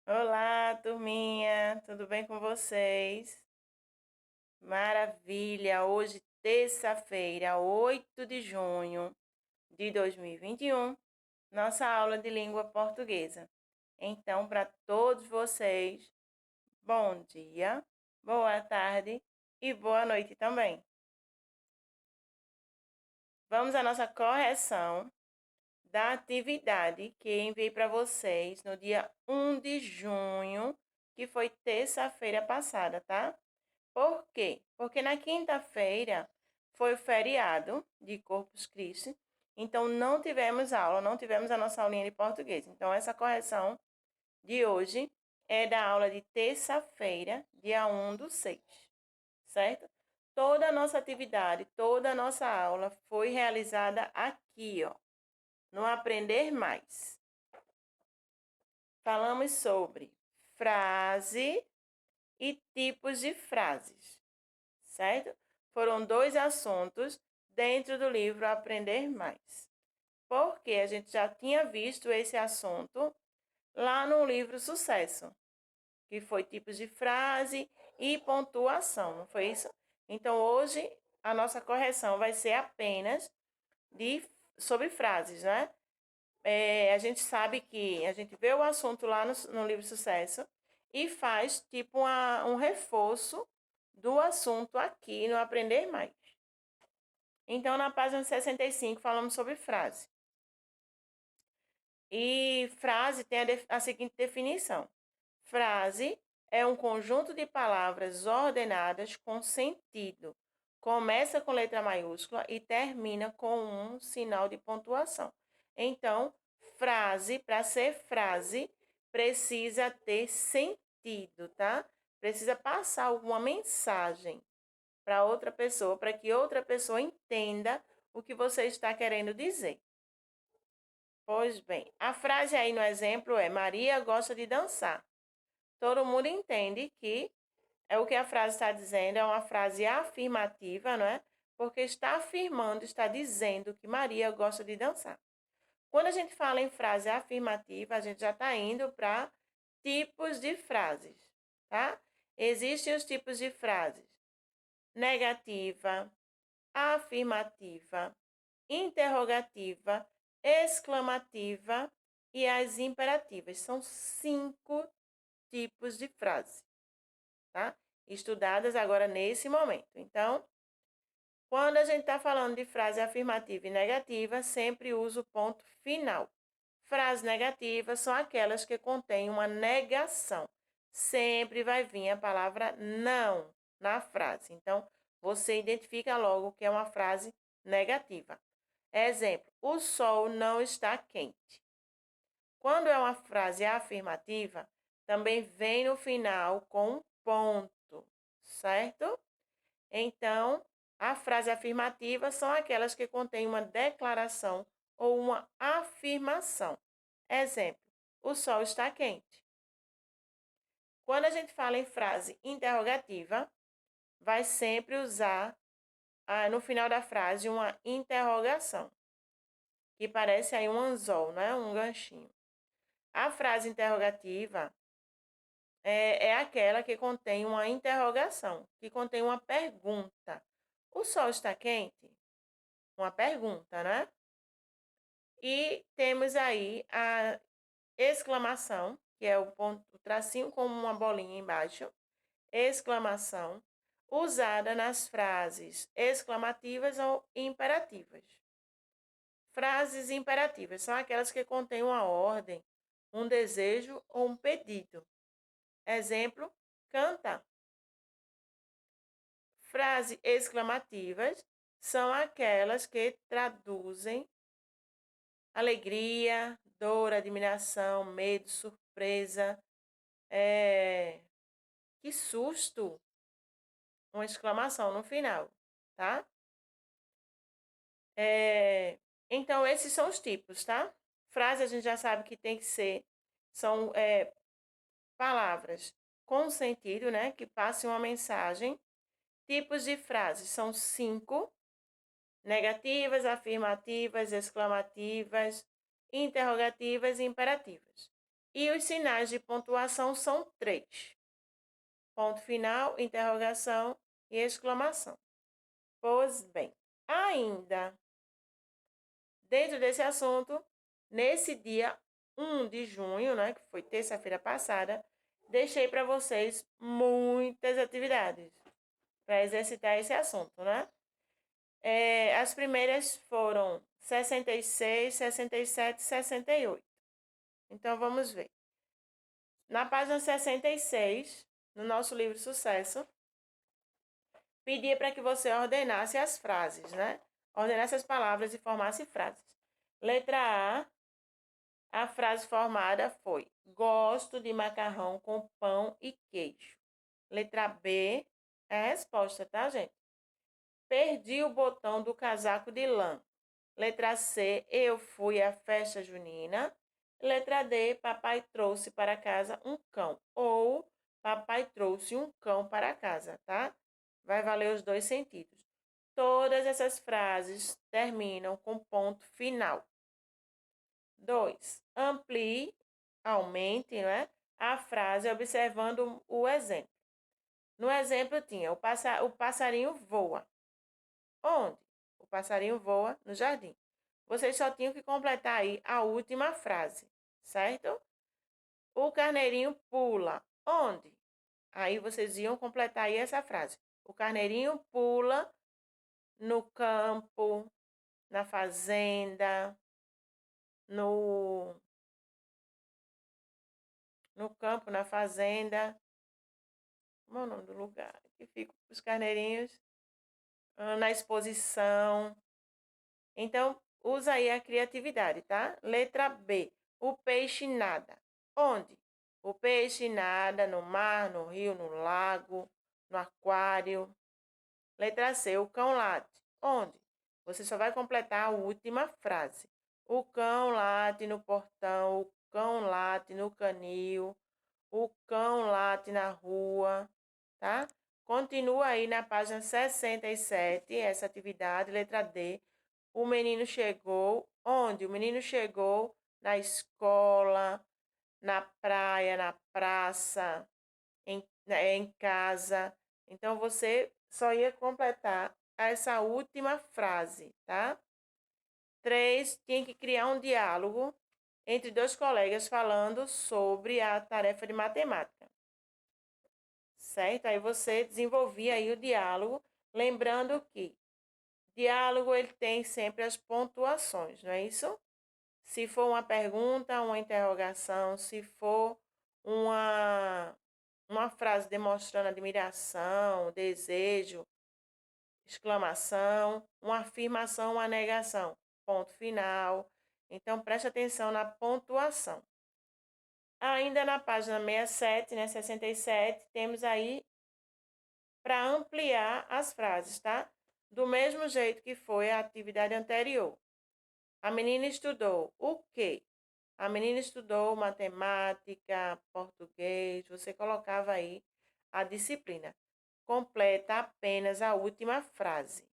Olá, turminha, tudo bem com vocês? Maravilha! Hoje, terça-feira, 8 de junho de 2021, nossa aula de língua portuguesa. Então, para todos vocês, bom dia, boa tarde e boa noite também. Vamos à nossa correção da atividade que enviei para vocês no dia 1 de junho, que foi terça-feira passada, tá? Por quê? Porque na quinta-feira foi o feriado de Corpus Christi, então não tivemos aula, não tivemos a nossa aulinha de português. Então, essa correção de hoje é da aula de terça-feira, dia 1/6, certo? Toda a nossa atividade, toda a nossa aula foi realizada aqui, ó, no Aprender Mais. Falamos sobre frase e tipos de frases, certo? Foram dois assuntos dentro do livro Aprender Mais. Porque a gente já tinha visto esse assunto lá no livro Sucesso, que foi tipos de frase e pontuação, não foi isso? Então hoje a nossa correção vai ser apenas sobre frases, né? A gente sabe que a gente vê o assunto lá no livro Sucesso e faz tipo um reforço do assunto aqui no Aprender Mais. Então, na página 65, falamos sobre frase. E frase tem a seguinte definição: frase é um conjunto de palavras ordenadas com sentido. Começa com letra maiúscula e termina com um sinal de pontuação. Então, frase, para ser frase, precisa ter sentido, tá? Precisa passar alguma mensagem para outra pessoa, para que outra pessoa entenda o que você está querendo dizer. Pois bem, a frase aí no exemplo é: Maria gosta de dançar. Todo mundo entende que é o que a frase está dizendo, é uma frase afirmativa, não é? Porque está afirmando, está dizendo que Maria gosta de dançar. Quando a gente fala em frase afirmativa, a gente já está indo para tipos de frases, tá? Existem os tipos de frases: negativa, afirmativa, interrogativa, exclamativa e as imperativas. São 5 tipos de frase, tá? Estudadas agora nesse momento. Então, quando a gente está falando de frase afirmativa e negativa, sempre usa o ponto final. Frases negativas são aquelas que contêm uma negação. Sempre vai vir a palavra não na frase. Então, você identifica logo que é uma frase negativa. Exemplo: o sol não está quente. Quando é uma frase afirmativa, também vem no final com um ponto, certo? Então, a frase afirmativa são aquelas que contêm uma declaração ou uma afirmação. Exemplo: o sol está quente. Quando a gente fala em frase interrogativa, vai sempre usar no final da frase uma interrogação, que parece aí um anzol, né? Um ganchinho. A frase interrogativa é aquela que contém uma interrogação, que contém uma pergunta. O sol está quente? Uma pergunta, né? E temos aí a exclamação, que é o ponto, o tracinho com uma bolinha embaixo, exclamação, usada nas frases exclamativas ou imperativas. Frases imperativas são aquelas que contêm uma ordem, um desejo ou um pedido. Exemplo: canta. Frases exclamativas são aquelas que traduzem alegria, dor, admiração, medo, surpresa, que susto, uma exclamação no final, tá? Então, esses são os tipos, tá? Frase a gente já sabe que tem que ser, são palavras com sentido, né? Que passem uma mensagem. Tipos de frases são 5: negativas, afirmativas, exclamativas, interrogativas e imperativas. E os sinais de pontuação são 3. Ponto final, interrogação e exclamação. Pois bem, ainda dentro desse assunto, nesse dia 1 de junho, né, que foi terça-feira passada, deixei para vocês muitas atividades para exercitar esse assunto, né? As primeiras foram 66, 67 e 68. Então, vamos ver. Na página 66, no nosso livro Sucesso, pedia para que você ordenasse as frases, né? Ordenasse as palavras e formasse frases. Letra a frase formada foi: gosto de macarrão com pão e queijo. Letra B é a resposta, tá, gente? Perdi o botão do casaco de lã. Letra C, eu fui à festa junina. Letra D, papai trouxe para casa um cão. Ou papai trouxe um cão para casa, tá? Vai valer os dois sentidos. Todas essas frases terminam com ponto final. 2. Amplie, aumente, né, a frase observando o exemplo. No exemplo tinha o passarinho voa. Onde? O passarinho voa no jardim. Vocês só tinham que completar aí a última frase, certo? O carneirinho pula. Onde? Aí vocês iam completar aí essa frase. O carneirinho pula no campo, na fazenda, no campo, na fazenda. Como é o nome do lugar? Que ficam os carneirinhos na exposição. Então, usa aí a criatividade, tá? Letra B. O peixe nada. Onde? O peixe nada no mar, no rio, no lago, no aquário. Letra C. O cão late. Onde? Você só vai completar a última frase. O cão late no portão, o cão late no canil, o cão late na rua, tá? Continua aí na página 67, essa atividade, letra D. O menino chegou. Onde? O menino chegou na escola, na praia, na praça, em casa. Então, você só ia completar essa última frase, tá? 3. Tinha que criar um diálogo entre dois colegas falando sobre a tarefa de matemática. Certo? Aí você desenvolvia aí o diálogo, lembrando que diálogo ele tem sempre as pontuações, não é isso? Se for uma pergunta, uma interrogação, se for uma frase demonstrando admiração, desejo, exclamação, uma afirmação, uma negação, ponto final. Então preste atenção na pontuação. Ainda na página 67, né, 67, temos aí para ampliar as frases, tá? Do mesmo jeito que foi a atividade anterior. A menina estudou o quê? A menina estudou matemática, português, você colocava aí a disciplina. Completa apenas a última frase.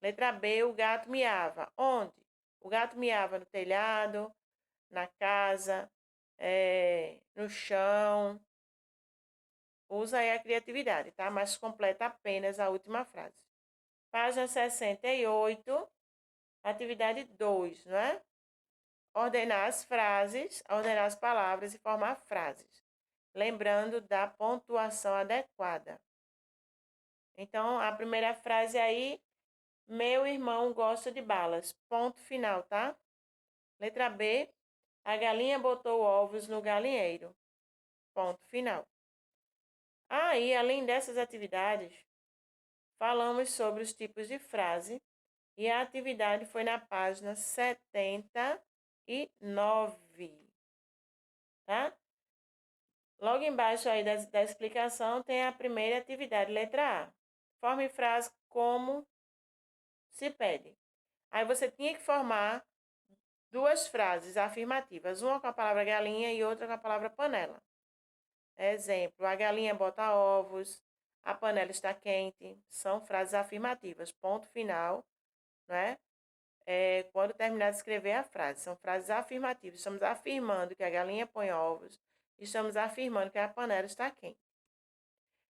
Letra B, o gato miava. Onde? O gato miava no telhado, na casa, no chão. Usa aí a criatividade, tá? Mas completa apenas a última frase. Página 68, atividade 2, não é? Ordenar as frases, ordenar as palavras e formar frases. Lembrando da pontuação adequada. Então, a primeira frase aí, meu irmão gosta de balas. Ponto final, tá? Letra B, a galinha botou ovos no galinheiro. Ponto final. Aí, além dessas atividades, falamos sobre os tipos de frase e a atividade foi na página 79, tá? Logo embaixo aí da explicação tem a primeira atividade, letra A. Forme frase como se pede. Aí você tinha que formar duas frases afirmativas, uma com a palavra galinha e outra com a palavra panela. Exemplo, a galinha bota ovos, a panela está quente. São frases afirmativas. Ponto final, né? quando terminar de escrever a frase. São frases afirmativas. Estamos afirmando que a galinha põe ovos. Estamos afirmando que a panela está quente.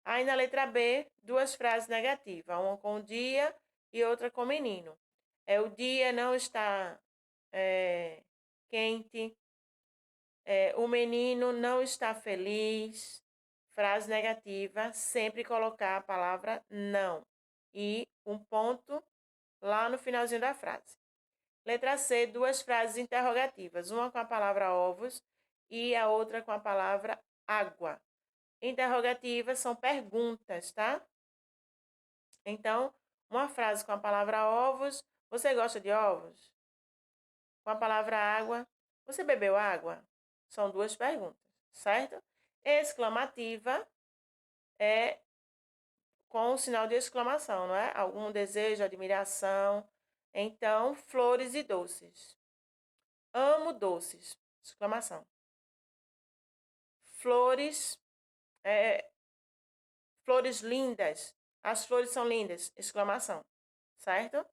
Aí na letra B, duas frases negativas. Uma com o dia e outra com o menino. O dia não está quente. O menino não está feliz. Frase negativa, sempre colocar a palavra não. E um ponto lá no finalzinho da frase. Letra C, duas frases interrogativas. Uma com a palavra ovos e a outra com a palavra água. Interrogativas são perguntas, tá? Então, uma frase com a palavra ovos. Você gosta de ovos? Com a palavra água. Você bebeu água? São duas perguntas, certo? Exclamativa é com o sinal de exclamação, não é? Algum desejo, admiração. Então, flores e doces. Amo doces. Exclamação. Flores, flores lindas. As flores são lindas. Exclamação. Certo?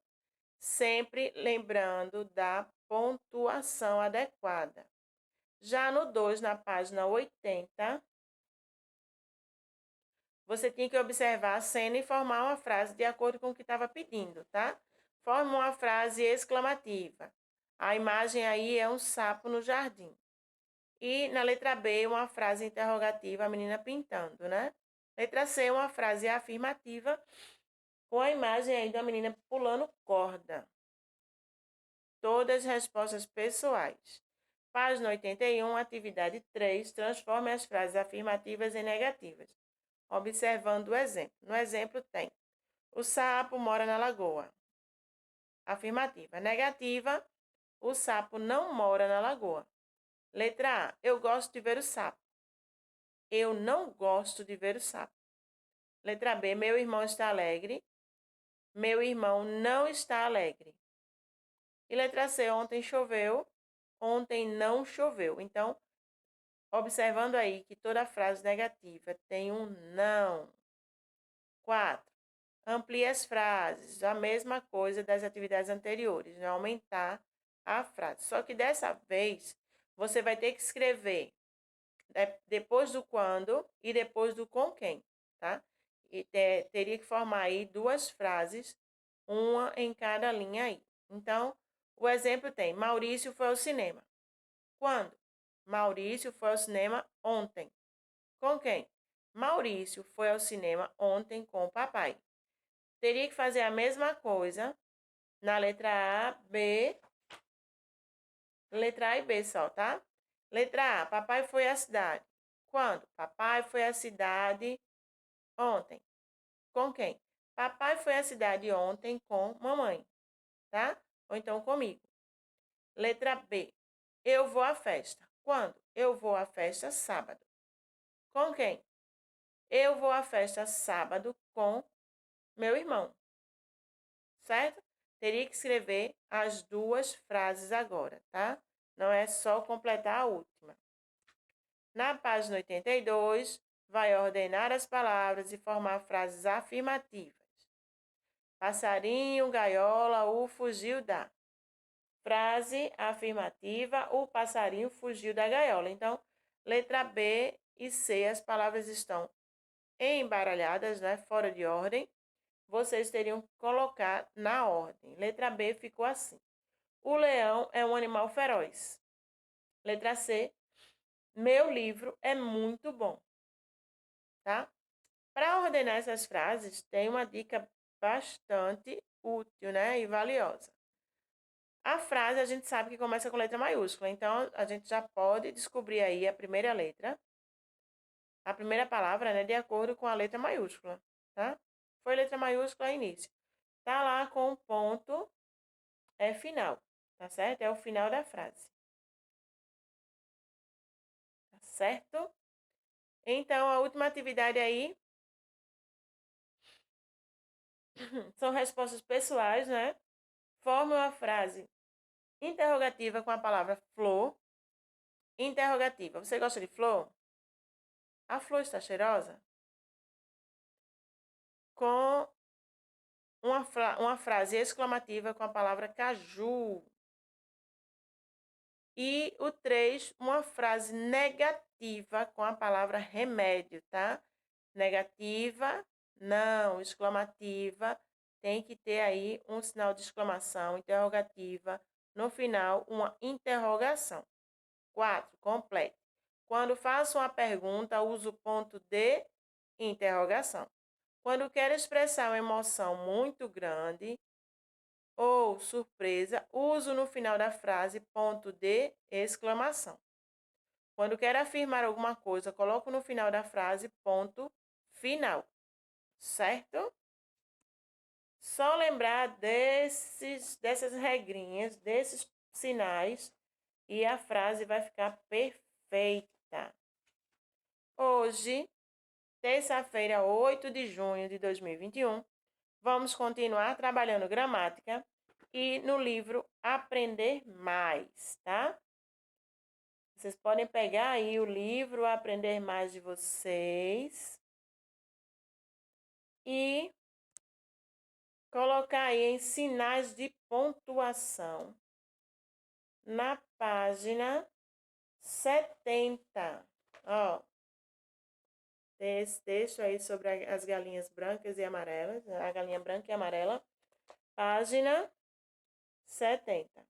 Sempre lembrando da pontuação adequada. Já no 2, na página 80, você tinha que observar a cena e formar uma frase de acordo com o que estava pedindo, tá? Forme uma frase exclamativa. A imagem aí é um sapo no jardim. E na letra B, uma frase interrogativa, a menina pintando, né? Letra C, uma frase afirmativa com a imagem aí da menina pulando corda. Todas respostas pessoais. Página 81, atividade 3, transforme as frases afirmativas em negativas, observando o exemplo. No exemplo tem: o sapo mora na lagoa. Afirmativa. Negativa: o sapo não mora na lagoa. Letra A, eu gosto de ver o sapo. Eu não gosto de ver o sapo. Letra B, meu irmão está alegre. Meu irmão não está alegre. E letra C, ontem choveu. Ontem não choveu. Então, observando aí que toda frase negativa tem um não. 4. Amplie as frases. A mesma coisa das atividades anteriores, né? Aumentar a frase. Só que dessa vez, você vai ter que escrever depois do quando e depois do com quem, tá? E teria que formar aí duas frases, uma em cada linha aí. Então, o exemplo tem: Maurício foi ao cinema. Quando? Maurício foi ao cinema ontem. Com quem? Maurício foi ao cinema ontem com o papai. Teria que fazer a mesma coisa na letra A, B, letra A e B só, tá? Letra A, papai foi à cidade. Quando? Papai foi à cidade ontem. Com quem? Papai foi à cidade ontem com mamãe, tá? Ou então comigo. Letra B, eu vou à festa. Quando? Eu vou à festa sábado. Com quem? Eu vou à festa sábado com meu irmão. Certo? Teria que escrever as duas frases agora, tá? Não é só completar a última. Na página 82, vai ordenar as palavras e formar frases afirmativas. Passarinho, gaiola, o fugiu da. Frase afirmativa, o passarinho fugiu da gaiola. Então, letra B e C, as palavras estão embaralhadas, né? Fora de ordem. Vocês teriam que colocar na ordem. Letra B ficou assim: o leão é um animal feroz. Letra C, meu livro é muito bom. Tá? Para ordenar essas frases, tem uma dica bastante útil, né? E valiosa. A frase a gente sabe que começa com letra maiúscula, então a gente já pode descobrir aí a primeira letra, a primeira palavra, né? De acordo com a letra maiúscula, tá? Foi letra maiúscula início. Tá lá com o ponto final, tá certo? É o final da frase. Tá certo? Então, a última atividade aí são respostas pessoais, né? Forme uma frase interrogativa com a palavra flor. Interrogativa. Você gosta de flor? A flor está cheirosa? Com uma frase exclamativa com a palavra caju. E o 3, uma frase negativa com a palavra remédio, tá? Negativa, não. Exclamativa, tem que ter aí um sinal de exclamação, interrogativa. No final, uma interrogação. 4, complete. Quando faço uma pergunta, uso o ponto de interrogação. Quando quero expressar uma emoção muito grande ou surpresa, uso no final da frase ponto de exclamação. Quando quero afirmar alguma coisa, coloco no final da frase ponto final, certo? Só lembrar dessas regrinhas, desses sinais, e a frase vai ficar perfeita. Hoje, terça-feira, 8 de junho de 2021, vamos continuar trabalhando gramática e no livro Aprender Mais, tá? Vocês podem pegar aí o livro Aprender Mais de vocês e colocar aí em sinais de pontuação na página 70. Ó, esse texto aí sobre as galinhas brancas e amarelas, a galinha branca e amarela, página 70.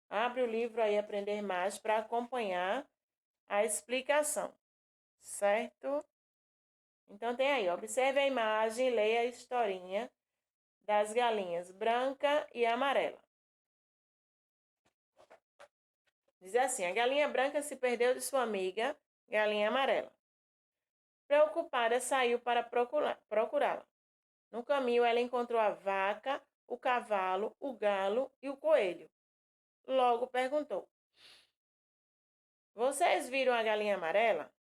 Abre o livro aí Aprender Mais para acompanhar a explicação, certo? Então tem aí, observe a imagem e leia a historinha das galinhas branca e amarela. Diz assim: a galinha branca se perdeu de sua amiga, galinha amarela. Preocupada, saiu para procurá-la. No caminho, ela encontrou a vaca, o cavalo, o galo e o coelho. Logo perguntou: vocês viram a galinha amarela?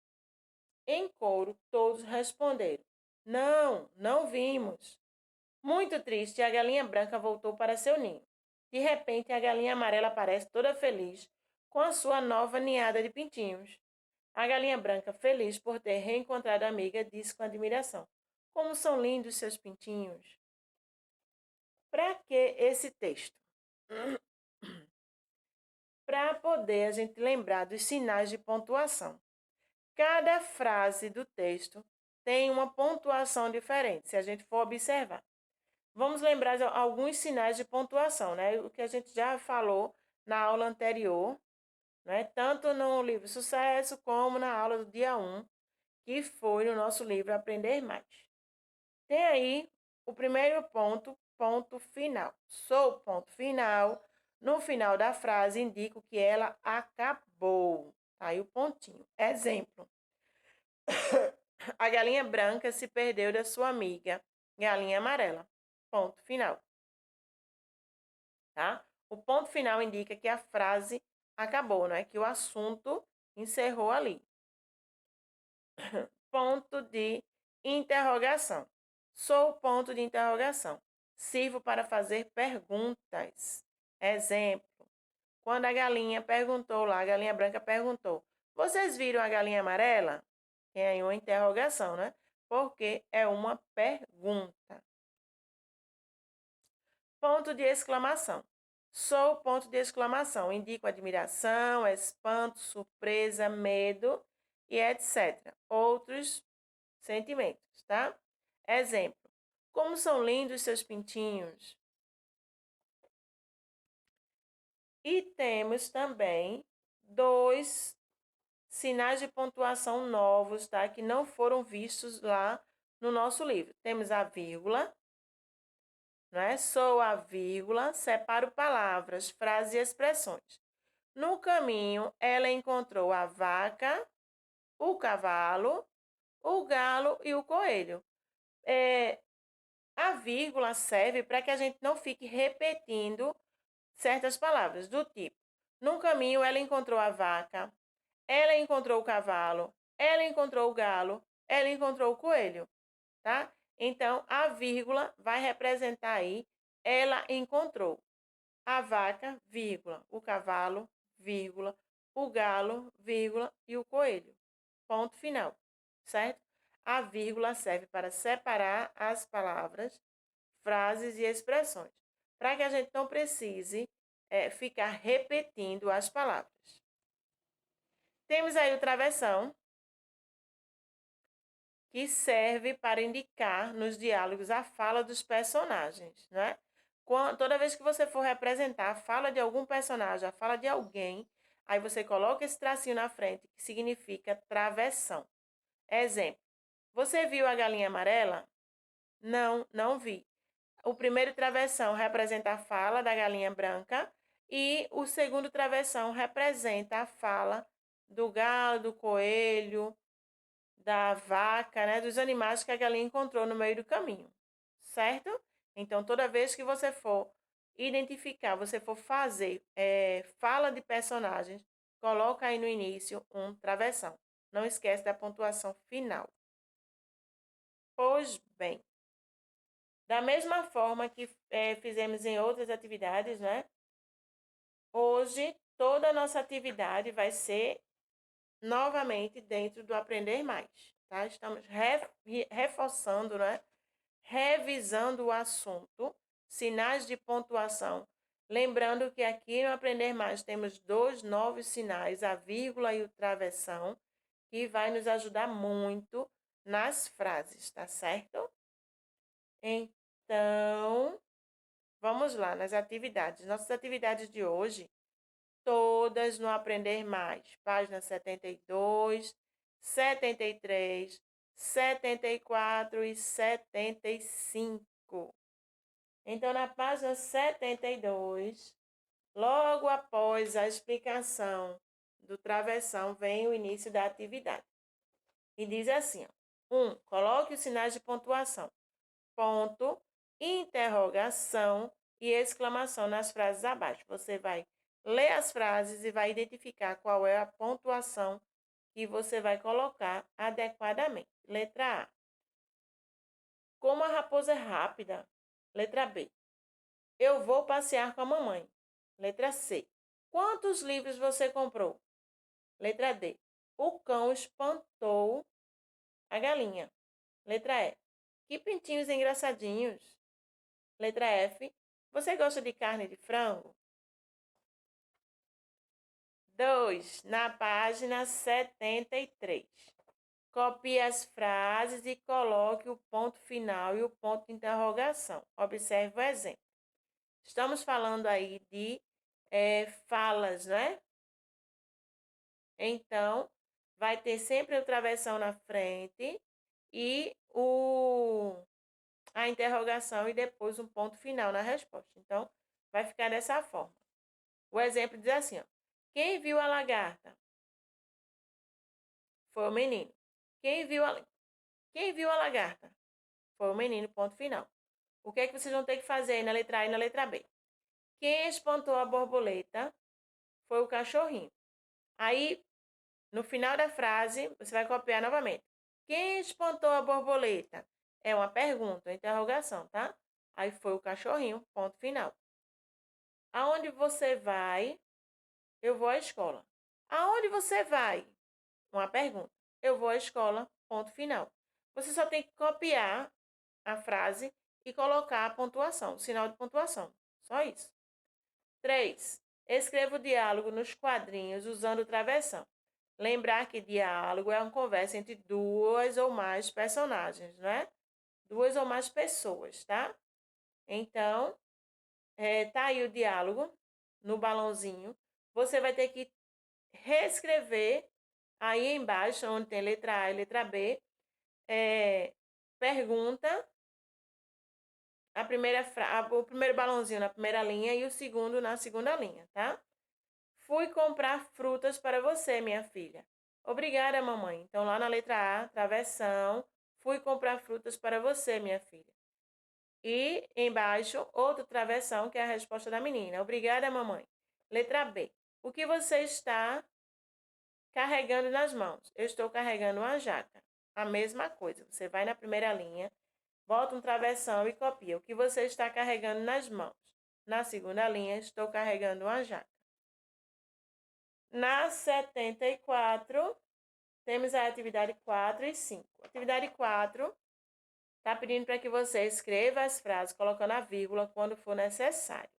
Em coro, todos responderam: não, não vimos. Muito triste, a galinha branca voltou para seu ninho. De repente, a galinha amarela aparece toda feliz com a sua nova ninhada de pintinhos. A galinha branca, feliz por ter reencontrado a amiga, disse com admiração: como são lindos seus pintinhos! Para que esse texto? Para poder a gente lembrar dos sinais de pontuação. Cada frase do texto tem uma pontuação diferente, se a gente for observar. Vamos lembrar de alguns sinais de pontuação, né? O que a gente já falou na aula anterior, né? Tanto no livro Sucesso como na aula do dia 1, que foi no nosso livro Aprender Mais. Tem aí o primeiro ponto, ponto final. Sou ponto final. No final da frase, indico que ela acabou. Aí o pontinho. Exemplo. A galinha branca se perdeu da sua amiga, galinha amarela. Ponto final. Tá? O ponto final indica que a frase acabou, né? Que o assunto encerrou ali. Ponto de interrogação. Sou ponto de interrogação. Sirvo para fazer perguntas. Exemplo. Quando a galinha perguntou lá, a galinha branca perguntou: vocês viram a galinha amarela? Tem aí uma interrogação, né? Porque é uma pergunta. Ponto de exclamação. Sou ponto de exclamação. Indico admiração, espanto, surpresa, medo e etc. Outros sentimentos, tá? Exemplo. Como são lindos seus pintinhos. E temos também 2 sinais de pontuação novos, tá? Que não foram vistos lá no nosso livro. Temos a vírgula, não é? Sou a vírgula, separo palavras, frases e expressões. No caminho, ela encontrou a vaca, o cavalo, o galo e o coelho. A vírgula serve para que a gente não fique repetindo certas palavras, do tipo: no caminho, ela encontrou a vaca, ela encontrou o cavalo, ela encontrou o galo, ela encontrou o coelho, tá? Então, a vírgula vai representar aí ela encontrou a vaca, vírgula, o cavalo, vírgula, o galo, vírgula, e o coelho. Ponto final, certo? A vírgula serve para separar as palavras, frases e expressões, para que a gente não precise ficar repetindo as palavras. Temos aí o travessão, que serve para indicar nos diálogos a fala dos personagens, né? Toda vez que você for representar a fala de algum personagem, a fala de alguém, aí você coloca esse tracinho na frente, que significa travessão. Exemplo, você viu a galinha amarela? Não, não vi. O primeiro travessão representa a fala da galinha branca e o segundo travessão representa a fala do galo, do coelho, da vaca, né, dos animais que a galinha encontrou no meio do caminho, certo? Então, toda vez que você for identificar, você for fazer fala de personagens, coloca aí no início um travessão. Não esquece da pontuação final. Pois bem, da mesma forma que fizemos em outras atividades, né? Hoje, toda a nossa atividade vai ser novamente dentro do Aprender Mais, tá? Estamos reforçando, né? Revisando o assunto, sinais de pontuação. Lembrando que aqui no Aprender Mais temos 2 novos sinais, a vírgula e o travessão, que vai nos ajudar muito nas frases, tá certo? Então, vamos lá nas atividades. Nossas atividades de hoje, todas no Aprender Mais, página 72, 73, 74 e 75. Então, na página 72, logo após a explicação do travessão, vem o início da atividade. E diz assim, 1. Coloque os sinais de pontuação. Ponto, interrogação e exclamação nas frases abaixo. Você vai ler as frases e vai identificar qual é a pontuação que você vai colocar adequadamente. Letra A. Como a raposa é rápida. Letra B. Eu vou passear com a mamãe. Letra C. Quantos livros você comprou? Letra D. O cão espantou a galinha. Letra E. Que pintinhos engraçadinhos. Letra F. Você gosta de carne de frango? 2. Na página 73. Copie as frases e coloque o ponto final e o ponto de interrogação. Observe o exemplo. Estamos falando aí de falas, né? Então, vai ter sempre o travessão na frente e a interrogação e depois um ponto final na resposta. Então, vai ficar dessa forma. O exemplo diz assim, ó. Quem viu a lagarta? Foi o menino. Quem viu a lagarta? Foi o menino, ponto final. O que é que vocês vão ter que fazer aí na letra A e na letra B? Quem espantou a borboleta foi o cachorrinho. Aí, no final da frase, você vai copiar novamente. Quem espantou a borboleta? É uma pergunta, uma interrogação, tá? Aí foi o cachorrinho, ponto final. Aonde você vai? Eu vou à escola. Aonde você vai? Uma pergunta. Eu vou à escola, ponto final. Você só tem que copiar a frase e colocar a pontuação, o sinal de pontuação. Só isso. 3. Escreva o diálogo nos quadrinhos usando o travessão. Lembrar que diálogo é uma conversa entre 2 ou mais personagens, né? 2 ou mais pessoas, tá? Então, tá aí o diálogo no balãozinho. Você vai ter que reescrever aí embaixo, onde tem letra A e letra B, pergunta, o primeiro balãozinho na primeira linha e o segundo na segunda linha, tá? Fui comprar frutas para você, minha filha. Obrigada, mamãe. Então, lá na letra A, travessão, fui comprar frutas para você, minha filha. E embaixo, outro travessão, que é a resposta da menina. Obrigada, mamãe. Letra B. O que você está carregando nas mãos? Eu estou carregando uma jaca. A mesma coisa. Você vai na primeira linha, bota um travessão e copia. O que você está carregando nas mãos? Na segunda linha, estou carregando uma jaca. Na 74, temos a atividade 4 e 5. Atividade 4 Está pedindo para que você escreva as frases colocando a vírgula quando for necessário.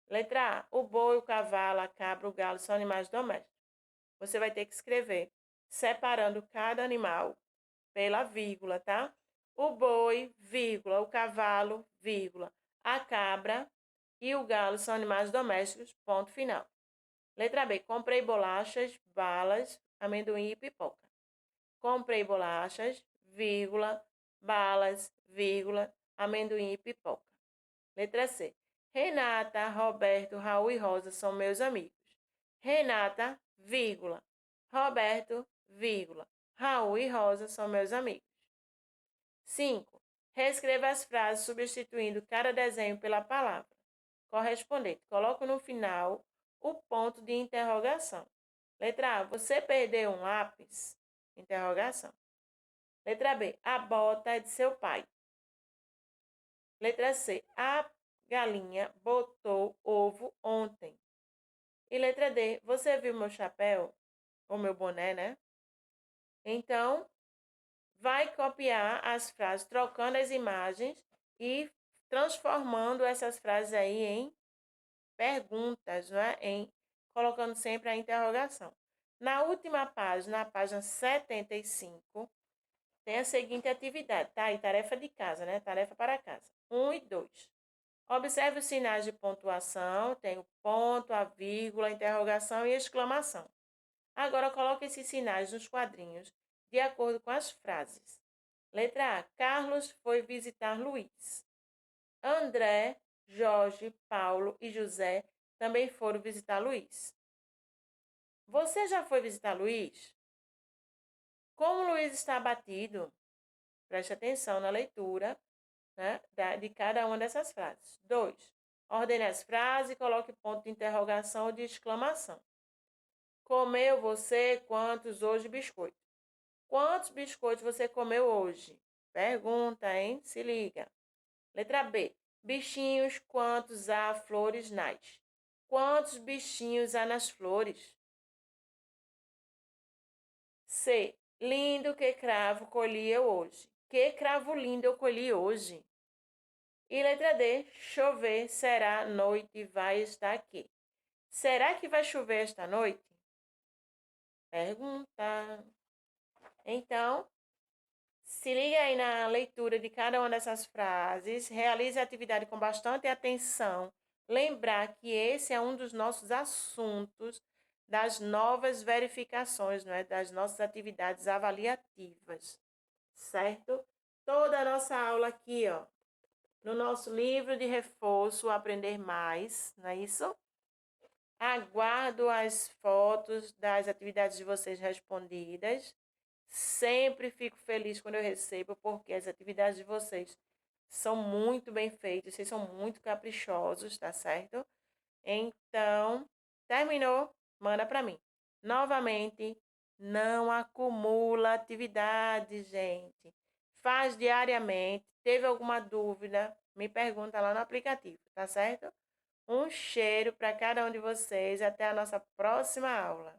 Letra A. O boi, o cavalo, a cabra, o galo são animais domésticos. Você vai ter que escrever separando cada animal pela vírgula, tá? O boi, vírgula, o cavalo, vírgula, a cabra e o galo são animais domésticos, ponto final. Letra B. Comprei bolachas, balas, amendoim e pipoca. Comprei bolachas, vírgula, balas, vírgula, amendoim e pipoca. Letra C. Renata, Roberto, Raul e Rosa são meus amigos. Renata, vírgula, Roberto, vírgula, Raul e Rosa são meus amigos. 5. Reescreva as frases substituindo cada desenho pela palavra correspondente. Coloque no final o ponto de interrogação. Letra A. Você perdeu um lápis? Interrogação. Letra B. A bota é de seu pai. Letra C. A galinha botou ovo ontem. E letra D. Você viu meu chapéu? Ou meu boné, né? Então, vai copiar as frases, trocando as imagens e transformando essas frases aí em perguntas, né? Colocando sempre a interrogação. Na última página, na página 75, tem a seguinte atividade, tá? E tarefa de casa, né? Tarefa para casa. 1 e 2. Observe os sinais de pontuação, tem o ponto, a vírgula, a interrogação e a exclamação. Agora, coloque esses sinais nos quadrinhos, de acordo com as frases. Letra A. Carlos foi visitar Luiz. André, Jorge, Paulo e José também foram visitar Luiz. Você já foi visitar Luiz? Como Luiz está abatido? Preste atenção na leitura, né, de cada uma dessas frases. 2. Ordene as frases e coloque ponto de interrogação ou de exclamação. Comeu você quantos hoje biscoitos? Quantos biscoitos você comeu hoje? Pergunta, hein? Se liga. Letra B. Bichinhos, quantos há flores nas? Quantos bichinhos há nas flores? C. Lindo que cravo colhi eu hoje. Que cravo lindo eu colhi hoje? E letra D. Chover será noite vai estar aqui. Será que vai chover esta noite? Pergunta. Então, se liga aí na leitura de cada uma dessas frases, realize a atividade com bastante atenção. Lembrar que esse é um dos nossos assuntos das novas verificações, né? Das nossas atividades avaliativas, certo? Toda a nossa aula aqui, ó, no nosso livro de reforço Aprender Mais, não é isso? Aguardo as fotos das atividades de vocês respondidas. Sempre fico feliz quando eu recebo, porque as atividades de vocês são muito bem feitas, vocês são muito caprichosos, tá certo? Então, terminou? Manda para mim. Novamente, não acumula atividade, gente. Faz diariamente. Teve alguma dúvida? Me pergunta lá no aplicativo, tá certo? Um cheiro para cada um de vocês. Até a nossa próxima aula.